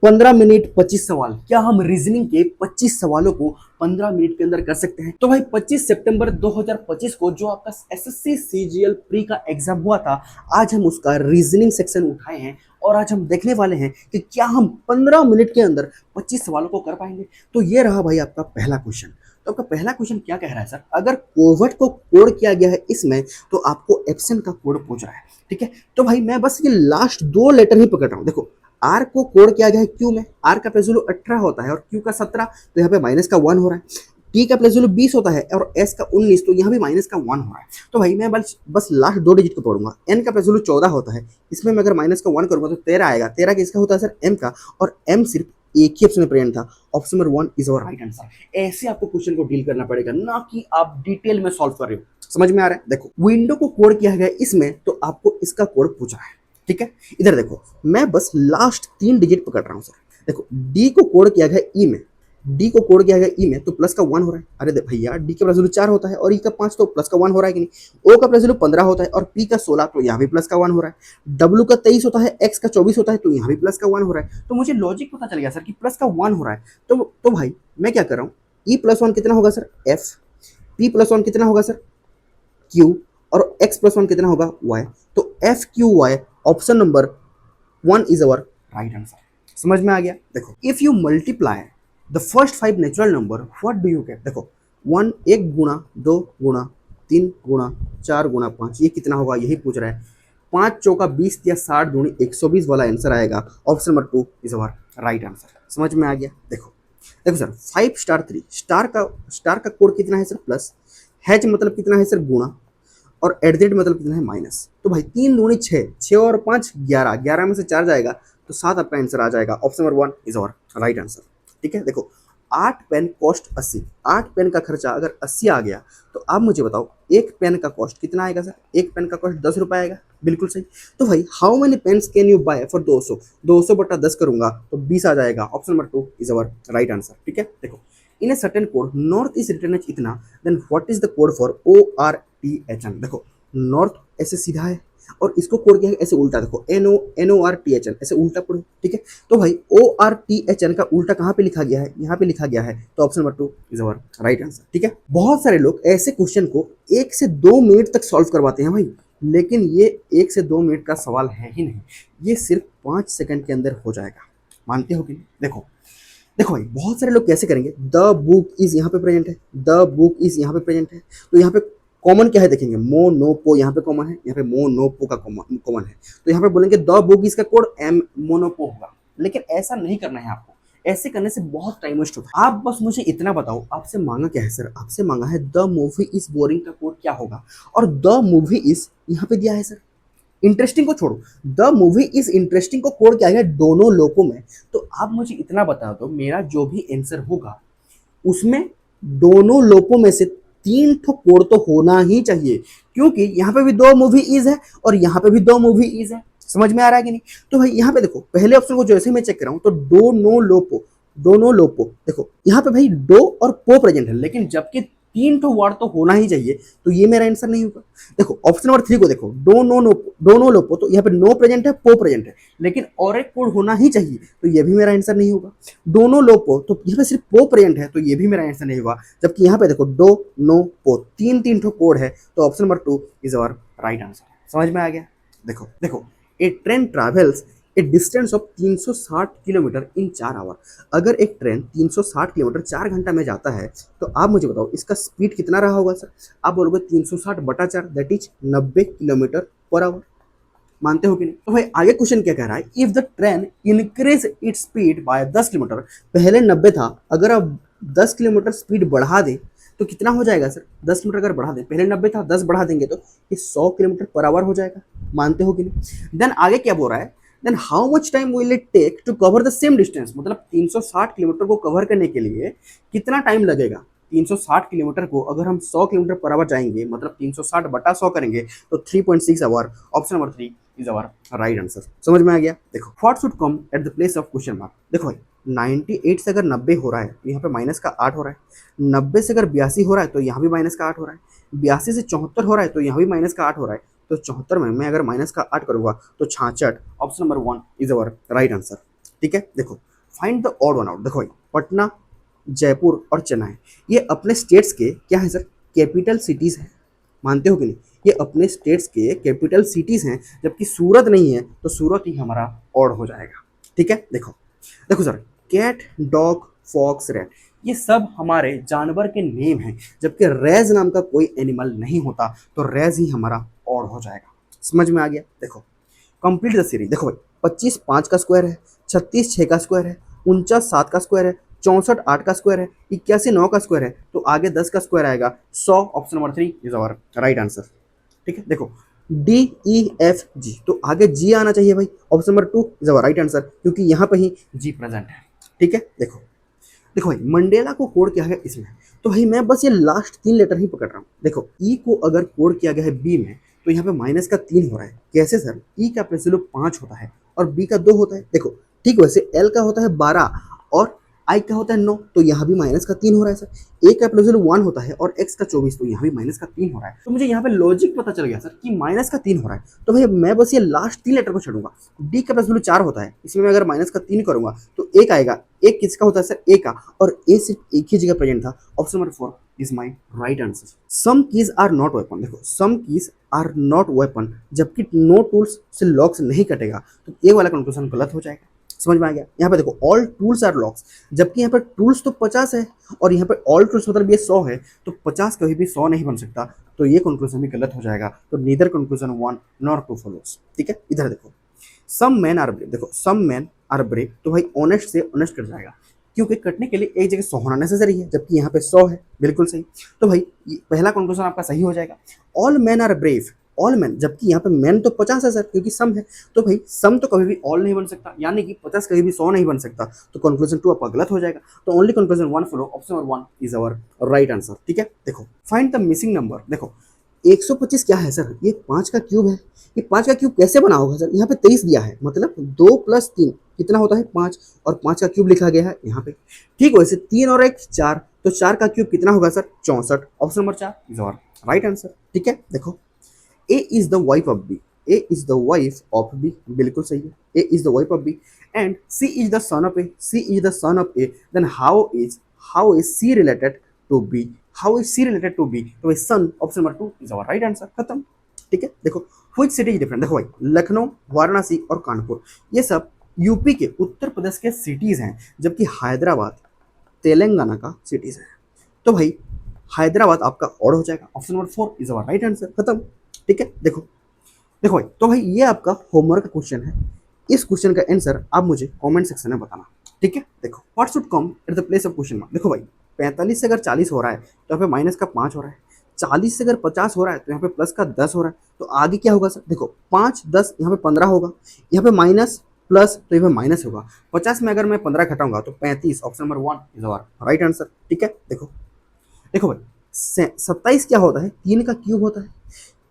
15 minute 25 सवाल, क्या हम रीजनिंग के 25 सवालों को 15 मिनट के अंदर कर सकते हैं? तो भाई 25 सितंबर 2025 को जो आपका एसएससी सीजीएल प्री का एग्जाम हुआ था, आज हम उसका रीजनिंग सेक्शन उठाए हैं और आज हम देखने वाले हैं कि क्या हम 15 मिनट के अंदर 25 सवालों को कर पाएंगे। तो ये रहा भाई आपका पहला क्वेश्चन। तो आपका पहला क्वेश्चन क्या कह रहा है सर, अगर कोवर्ट को कोड किया गया है इसमें तो आपको एब्सेंट का कोड पूछ रहा है। ठीक है, तो भाई मैं बस ये लास्ट दो लेटर ही पकड़ रहा हूँ। देखो, आर को कोड किया गया है क्यू में, आर का प्लेस वैल्यू 18 होता है और क्यू का 17, तो यहाँ पे माइनस का 1 हो रहा है। टी का प्लेस वैल्यू 20 होता है और एस का 19, तो यहाँ भी माइनस का 1 हो रहा है। तो भाई मैं बस लास्ट दो डिजिट को पढ़ूंगा। एन का प्लेस वैल्यू 14 होता है, इसमें मैं अगर माइनस का 1 करूंगा तो 13 आएगा। 13 किसका होता है सर, एम का, और एम सिर्फ एक ही ऑप्शन में प्रेजेंट था। Option number 1 is our right answer. ऐसे आपको क्वेश्चन को डील करना पड़ेगा, ना कि आप डिटेल में सॉल्व कर रहे हो। समझ में आ रहा है? देखो, विंडो को कोड किया गया इसमें तो आपको इसका कोड पूछा है। ठीक है, इधर देखो, मैं बस लास्ट 3 डिजिट पकड़ रहा हूं सर। देखो, डी को कोड किया गया ई में, डी को कोड किया गया ई में तो प्लस का 1 हो रहा है। अरे भैया, डी का प्लस वैल्यू 4 होता है और ई का 5, तो प्लस का 1 हो रहा है कि नहीं। ओ का प्लस वैल्यू 15 होता है और पी का 16, तो यहाँ भी प्लस का 1 हो रहा है। डब्ल्यू का 23 होता है, एक्स का 24 होता है, तो यहाँ भी प्लस का 1 हो रहा है। तो मुझे लॉजिक पता चल गया सर कि प्लस का 1 हो रहा है। तो भाई मैं क्या कर रहा हूँ, ई प्लस 1 कितना होगा सर, एफ, पी प्लस 1 कितना होगा सर, क्यू, और एक्स प्लस 1 कितना होगा, वाई। तो F Q Y, option number 1 is our right answer. समझ में आ गया? देखो, if you multiply the first 5 natural number what do you get. देखो, 1 1 गुणा 2 गुणा 3 गुणा 4 गुणा 5, ये कितना होगा यही पूछ रहा है। 5 चौका 20 या 60 दूनी 120 वाला आंसर आएगा। Option number 2 is our right answer. समझ में आ गया? देखो देखो सर, 5 स्टार 3 स्टार का कोड कितना है सर, प्लस। हैच मतलब कितना है सर, गुणा, और एट द रेट मतलब कितना है, माइनस। तो भाई 3 दूनी 6, 6 और 5 11, 11 में से 4 जाएगा तो 7 आपका आंसर आ जाएगा। Option number 1 is our right answer. ठीक है, देखो, 8 पेन कॉस्ट 80, 8 पेन का खर्चा अगर 80 आ गया तो आप मुझे बताओ एक पेन का कॉस्ट कितना आएगा सर। एक पेन का कॉस्ट 10 रुपये आएगा। बिल्कुल सही। तो भाई how many pens can you buy for 200, 200 बटा 10 करूंगा तो 20 आ जाएगा। Option number 2 is our right answer. ठीक है, देखो, in a certain code north is written as इतना, then what is the code for ORTHN। देखो, नॉर्थ ऐसे सीधा है और इसको कोड किया है ऐसे उल्टा। देखो, NORTHN ऐसे उल्टा पढ़ो। ठीक है, तो भाई ORTHN का उल्टा कहाँ पे लिखा गया है, यहाँ पे लिखा गया है। तो option number 2 is our right answer. ठीक है, बहुत सारे लोग ऐसे क्वेश्चन को 1 से 2 मिनट तक सॉल्व करवाते हैं भाई, लेकिन ये 1 से 2 मिनट का सवाल है ही नहीं, ये सिर्फ 5 सेकंड के अंदर हो जाएगा। मानते हो कि नहीं? देखो देखो भाई, बहुत सारे लोग कैसे करेंगे, द बुक इज यहाँ पे प्रेजेंट है, द बुक इज यहाँ पे प्रेजेंट है, तो यहाँ पे कॉमन क्या है देखेंगे, मोनोपो यहाँ पे कॉमन है, यहाँ पे मोनोपो का कॉमन है, तो यहाँ पे बोलेंगे द बुक इसका कोड एम मोनोपो होगा। लेकिन ऐसा नहीं करना है आपको, ऐसे करने से बहुत टाइम वेस्ट होता है। आप बस मुझे इतना बताओ, आपसे मांगा क्या है सर, आपसे मांगा है द मूवी इज बोरिंग का कोड क्या होगा, और द मूवी इज यहाँ पे दिया है सर। इंटरेस्टिंग को छोड़ो, द मूवी इज इंटरेस्टिंग को कोड क्या है दोनों लोगों में। तो आप मुझे इतना बता दो, मेरा जो भी आंसर होगा उसमें दोनों लोगों में से 3 ठो कोड तो होना ही चाहिए, क्योंकि यहाँ पे भी 2 मूवी इज है और यहाँ पे भी 2 मूवी इज है। समझ में आ रहा है कि नहीं? तो भाई यहाँ पे देखो, पहले ऑप्शन को जैसे मैं चेक कर रहा हूँ तो दोनों लोपो, देखो यहाँ पे भाई दो और पो प्रेजेंट है, लेकिन जबकि 3 ठो वर्ड तो होना ही चाहिए, तो ये मेरा आंसर नहीं होगा। देखो ऑप्शन नंबर 3 को देखो, दोनों लोपो, तो यहाँ पे नो प्रेजेंट है, पो प्रेजेंट है, लेकिन और एक कोड होना ही चाहिए, तो ये भी मेरा आंसर नहीं होगा। दोनों लोपो, तो यहाँ पे सिर्फ पो प्रेजेंट है, तो ये भी मेरा आंसर नहीं होगा। जबकि यहाँ पे देखो दो नो पो, तीन ठो कोड है, तो option number 2 is our right answer. समझ में आ गया? देखो देखो, a train travels a distance of 360 kilometre in 4 hour. अगर एक ट्रेन 360 किलोमीटर 4 घंटा में जाता है तो आप मुझे बताओ इसका स्पीड कितना रहा होगा सर। आप बोलोगे 360 बटा 4, that is 90 kilometre per hour. मानते हो कि नहीं? तो भाई आगे क्वेश्चन क्या कह रहा है, if the train increase its speed bye 10 kilometre, पहले 90 था, अगर आप 10 किलोमीटर स्पीड बढ़ा दे तो कितना हो जाएगा सर। 10 किलोमीटर अगर बढ़ा दें, पहले 90 था, 10 बढ़ा देंगे तो ये 100 किलोमीटर पर आवर हो जाएगा। मानते हो कि नहीं? देन आगे क्या बोल रहा है, then how much time will it take to cover the same distance. मतलब 360 किलोमीटर को कवर करने के लिए कितना टाइम लगेगा। 360 किलोमीटर को अगर हम 100 किलोमीटर पर आवर जाएंगे, मतलब 360 बटा 100 करेंगे तो 3.6 hour. Option number 3 is our right answer. समझ में आ गया? देखो, what should come at the place of question mark. देखो भाई, 98 से अगर 90 हो रहा है तो यहाँ पे माइनस का 8 हो रहा है। 90 से अगर 82 हो रहा है तो यहाँ भी माइनस का 8 हो रहा है। 82 से 74 हो रहा है तो यहाँ भी माइनस का 8 हो रहा है। तो 74 में मैं अगर माइनस का 8 करूंगा तो 66। Option number 1 is our right answer. ठीक है, देखो find the odd one out. देखो भाई, पटना, जयपुर और चेन्नई ये अपने स्टेट्स के क्या है सर, कैपिटल सिटीज हैं। मानते हो कि नहीं, ये अपने स्टेट्स के कैपिटल सिटीज हैं, जबकि सूरत नहीं है, तो सूरत ही हमारा ऑड हो जाएगा। ठीक है, देखो देखो sir, cat, dog, fox, rat ये सब हमारे जानवर के नेम हैं, जबकि रेज नाम का कोई एनिमल नहीं होता, तो रेज ही हमारा ऑड हो जाएगा। समझ में आ गया? देखो कंप्लीट द सीरीज। देखो भाई, 25 5 का स्क्वायर है, 36 6 का स्क्वायर है, 49 7 का स्क्वायर है, 64 8 का स्क्वायर है, 81 9 का स्क्वायर है, तो आगे 10 का स्क्वायर आएगा 100। Option number 3 is our right answer. ठीक है, देखो डी ई एफ जी, तो आगे जी आना चाहिए भाई। Option number 2 is our right answer, क्योंकि यहाँ पे ही जी प्रेजेंट है। ठीक है, देखो देखो भाई, मंडेला को कोड किया है इसमें, तो भाई मैं बस ये लास्ट 3 लेटर ही पकड़ रहा हूँ। देखो ई को अगर कोड किया गया है बी में, तो यहाँ पे माइनस का 3 हो रहा है। कैसे सर? ई का प्रेसिलो 5 होता है और बी का 2 होता है। देखो ठीक, वैसे एल का होता है 12 और आई का होता है 9, तो यहाँ भी माइनस का 3 हो रहा है सर। ए का प्रेसिलो 1 होता है और एक्स का 24, तो यहाँ भी माइनस का 3 हो रहा है। तो मुझे यहाँ पे लॉजिक पता चल गया सर कि माइनस का 3 हो रहा है, तो भाई मैं बस ये लास्ट 3 लेटर को छोड़ूंगा। डी का प्रेसिलो 4 होता है, इसमें मैं अगर माइनस का 3 करूंगा तो एक आएगा। एक किसका होता है सर? ए का, और ए सिर्फ एक ही जगह प्रेजेंट था। Option number 4 is my right answer. Some keys are not weapon. देखो some keys are not weapon, जबकि नो टूल्स से लॉक्स नहीं कटेगा, तो ये वाला कंक्लूजन गलत हो जाएगा। समझ में आ गया? यहाँ पे देखो ऑल टूल्स आर लॉक्स, जबकि यहाँ पे टूल्स तो 50 है और यहाँ पे ऑल टूल्स मतलब ये 100 है, तो 50 कभी भी 100 नहीं बन सकता, तो ये कंक्लूजन भी गलत हो जाएगा। तो नीदर कंक्लूजन 1 नॉर 2 फॉलोस। ठीक है, इधर देखो सम मैन आर ब्रेव। देखो सम मैन आर ब्रेव, तो भाई ऑनेस्ट से ऑनेस्ट कट जाएगा, क्योंकि कटने के लिए एक जगह 100 होना नेसेसरी है, जबकि यहाँ पे 100 है। बिल्कुल सही, तो भाई पहला कंक्लूजन आपका सही हो जाएगा। All man are brave, all man, जबकि यहाँ पे मैन तो 50 है सर, क्योंकि सम है, तो भाई सम तो कभी भी ऑल नहीं बन सकता, यानी कि 50 कभी भी 100 नहीं बन सकता, तो कंक्लूजन 2 आपका गलत हो जाएगा। तो only conclusion 1 follow. Option number 1 is our right answer. ठीक है, देखो फाइंड द मिसिंग नंबर। देखो 125 क्या है सर? ये 5 का क्यूब है। ये 5 का क्यूब कैसे बना होगा सर? यहाँ पे 23 दिया है, मतलब 2 + 3 कितना होता है? 5, और 5 का क्यूब लिखा गया है यहाँ पे। ठीक, वैसे 3 और 1 4, तो 4 का क्यूब कितना होगा sir? 64। Option number 4 is our right answer. ठीक है, देखो A is the wife of B. A is the wife of B, बिल्कुल सही है। A is the wife of B and C is the son of A. C is the son of A, then how is C related to B? How is C related to B? तो भाई son, option number 2 is our right answer. खत्म। ठीक है, देखो which city is different. देखो भाई लखनऊ, वाराणसी और कानपुर ये सब यूपी के, उत्तर प्रदेश के सिटीज हैं, जबकि हैदराबाद तेलंगाना का सिटीज है। तो भाई हैदराबाद आपका ऑड हो जाएगा। Option number 4 is our right answer. खत्म। ठीक है, देखो देखो भाई, तो भाई ये आपका होमवर्क का क्वेश्चन है। इस क्वेश्चन का आंसर आप मुझे कमेंट सेक्शन में बताना। ठीक है, देखो what should come at the place of question mark. देखो भाई 45 से अगर 40 हो रहा है तो यहाँ पे माइनस का 5 हो रहा है। 40 से अगर 50 हो रहा है तो यहाँ पे प्लस का 10 हो रहा है, तो आगे क्या होगा सर? देखो 5 10, यहाँ पे 15 होगा, यहाँ पे माइनस प्लस, तो यहाँ पे माइनस होगा। 50 में अगर मैं 15 घटाऊंगा तो 35। Option number 1 is our right answer. ठीक है, देखो देखो भाई 27 क्या होता है? 3 का क्यूब होता है।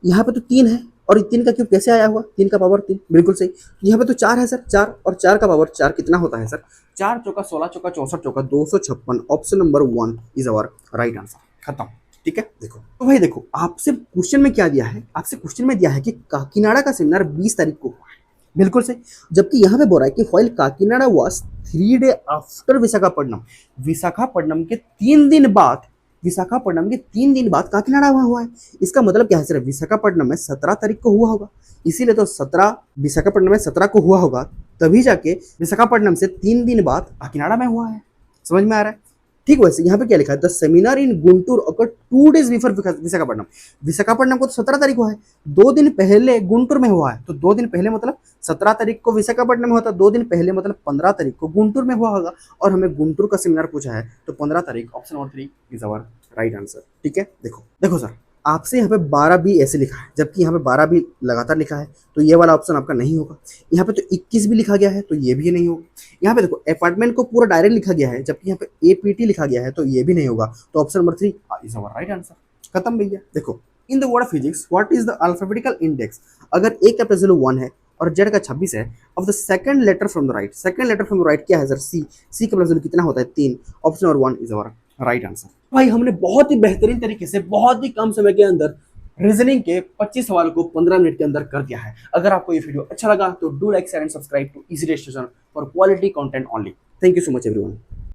यहाँ पे तो 3 है, और 3 का क्यूब कैसे आया हुआ? 3 का पावर 3, बिल्कुल सही। यहाँ पे तो 4 है सर, 4 और 4 का पावर 4 कितना होता है सर? 4 चौका 16 चौका 64 चौका 256। Option number 1 is our right answer. खत्म। ठीक है, देखो तो भाई देखो आपसे क्वेश्चन में क्या दिया है? आपसे क्वेश्चन में दिया है कि काकीनाडा का सेमिनार 20 तारीख को हुआ है, बिल्कुल सही। जबकि यहाँ पे बोल रहा है कि file Kakinada was 3 day after Visakhapatnam. Visakhapatnam के 3 दिन बाद, विशाखापट्टनम के 3 दिन बाद काकीनाडा वहाँ हुआ है। इसका मतलब क्या है सर? विशाखापट्टनम में 17 तारीख को हुआ होगा, इसीलिए तो 17 विशाखापट्टनम में 17 को हुआ होगा, तभी जाके विशाखापट्टनम से 3 दिन बाद काकीनाडा में हुआ है। समझ में आ रहा है? ठीक, वैसे यहाँ पे क्या लिखा है? The seminar in Guntur occur 2 days before Visakhapatnam. Visakhapatnam को तो 17 तारीख हुआ है, 2 दिन पहले गुंटूर में हुआ है, तो 2 दिन पहले मतलब 17 तारीख को विशाखापट्टनम में होता, 2 दिन पहले मतलब 15 तारीख को गुंटूर में हुआ होगा, और हमें गुंटूर का सेमिनार पूछा है, तो 15 तारीख। Option number 3 is our right answer. ठीक है, देखो देखो सर आपसे यहाँ पे 12 भी ऐसे लिखा है, जबकि यहाँ पे 12 भी लगातार लिखा है, तो ये वाला ऑप्शन आपका नहीं होगा। यहाँ पे तो 21 भी लिखा गया है, तो ये भी नहीं होगा। यहाँ पे देखो अपार्टमेंट को पूरा डायरेक्ट लिखा गया है, जबकि यहाँ पे APT लिखा गया है, तो ये भी नहीं होगा। तो option number 3 is our right answer. खत्म भैया। देखो in the word of physics what is the alphabetical index? अगर ए का प्रेजेंट 1 है और जेड का 26 है, of the second letter from the right. Second letter from the right क्या है सर? सी। सी का प्रेजेंट कितना होता है? 3। Option number 1 is our right answer. भाई हमने बहुत ही बेहतरीन तरीके से बहुत ही कम समय के अंदर रीजनिंग के 25 सवालों को 15 मिनट के अंदर कर दिया है। अगर आपको ये वीडियो अच्छा लगा तो do like share and subscribe to easy registration for quality content only. Thank you so much everyone.